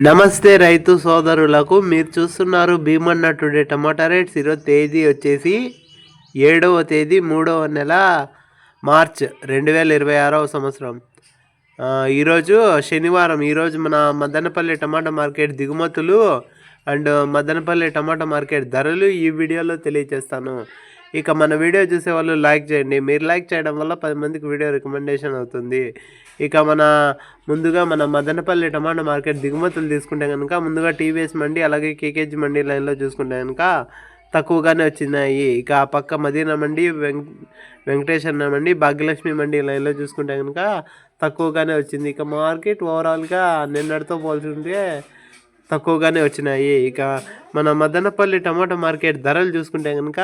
నమస్తే రైతు సోదరులకు. మీరు చూస్తున్నారు భీమన్న టుడే టమాటా రేట్స్. ఈరోజు తేదీ వచ్చేసి 7వ తేదీ 3వ నెల మార్చ్ 2026వ సంవత్సరం. ఈరోజు శనివారం. ఈరోజు మన మదనపల్లి టమాటా మార్కెట్ దిగుమతులు అండ్ మదనపల్లి టమాటా మార్కెట్ ధరలు ఈ వీడియోలో తెలియజేస్తాను. ఇక మన వీడియో చూసే వాళ్ళు లైక్ చేయండి. మీరు లైక్ చేయడం వల్ల 10 మందికి వీడియో రికమెండేషన్ అవుతుంది. ఇక ముందుగా మన మదనపల్లి టమాటా మార్కెట్ దిగుమతులు తీసుకుంటే కనుక ముందుగా టీవీఎస్ మండి అలాగే కేకేజీ మండి లైన్లో చూసుకుంటే కనుక తక్కువగానే వచ్చినాయి. ఇక ఆ పక్క మదీనా మండి, వెంకటేశ్వర మండి, భాగ్యలక్ష్మి మండి లైన్లో చూసుకుంటే కనుక తక్కువగానే వచ్చింది. ఇక మార్కెట్ ఓవరాల్గా నిన్నటితో పోల్చుకుంటే తక్కువగానే వచ్చినాయి. ఇక మన మదనపల్లి టమాటా మార్కెట్ ధరలు చూసుకుంటే కనుక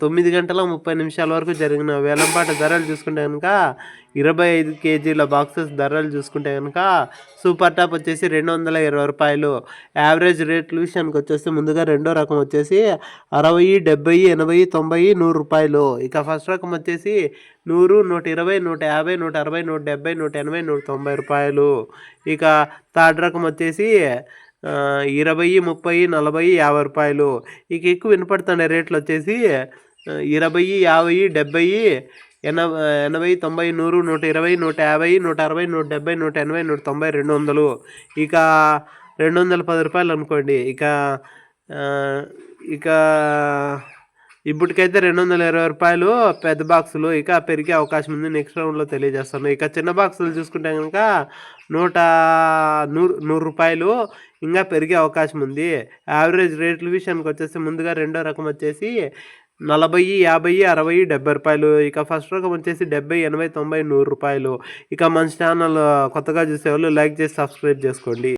9 గంటల 30 నిమిషాల వరకు జరిగిన వేలంపాట ధరలు చూసుకుంటే కనుక 25 కేజీల బాక్సెస్ ధరలు చూసుకుంటే కనుక సూపర్ టాప్ వచ్చేసి 220 రూపాయలు. యావరేజ్ రేట్లు విషయానికి వచ్చేసి ముందుగా రెండో రకం వచ్చేసి 60, 70, 80, 90, 100 రూపాయలు. ఇక ఫస్ట్ రకం వచ్చేసి 100, 120, 150, 160, 170, 180, 190 రూపాయలు. ఇక థర్డ్ రకం వచ్చేసి 20, 30, 40, 50 రూపాయలు. ఇక ఎక్కువ వినపడుతున్న రేట్లు వచ్చేసి 20, 50, 70, 80, 90, 100, 120, 150, 160, 170, 180, 190, 200. ఇక 210 రూపాయలు అనుకోండి. ఇక ఇప్పటికైతే 220 రూపాయలు పెద్ద బాక్సులు. ఇక పెరిగే అవకాశం ఉంది, నెక్స్ట్ రౌండ్లో తెలియజేస్తాను. ఇక చిన్న బాక్సులు చూసుకుంటే కనుక 100 రూపాయలు ఇంకా పెరిగే అవకాశం ఉంది. యావరేజ్ రేట్ల విషయానికి వచ్చేసి ముందుగా రెండో రకం వచ్చేసి 40, 50, 60, 70 రూపాయలు. ఇక ఫస్ట్ రకం వచ్చేసి 70, 80, 90, 100 రూపాయలు. ఇక మన ఛానల్ కొత్తగా చూసేవాళ్ళు లైక్ చేసి సబ్స్క్రైబ్ చేసుకోండి.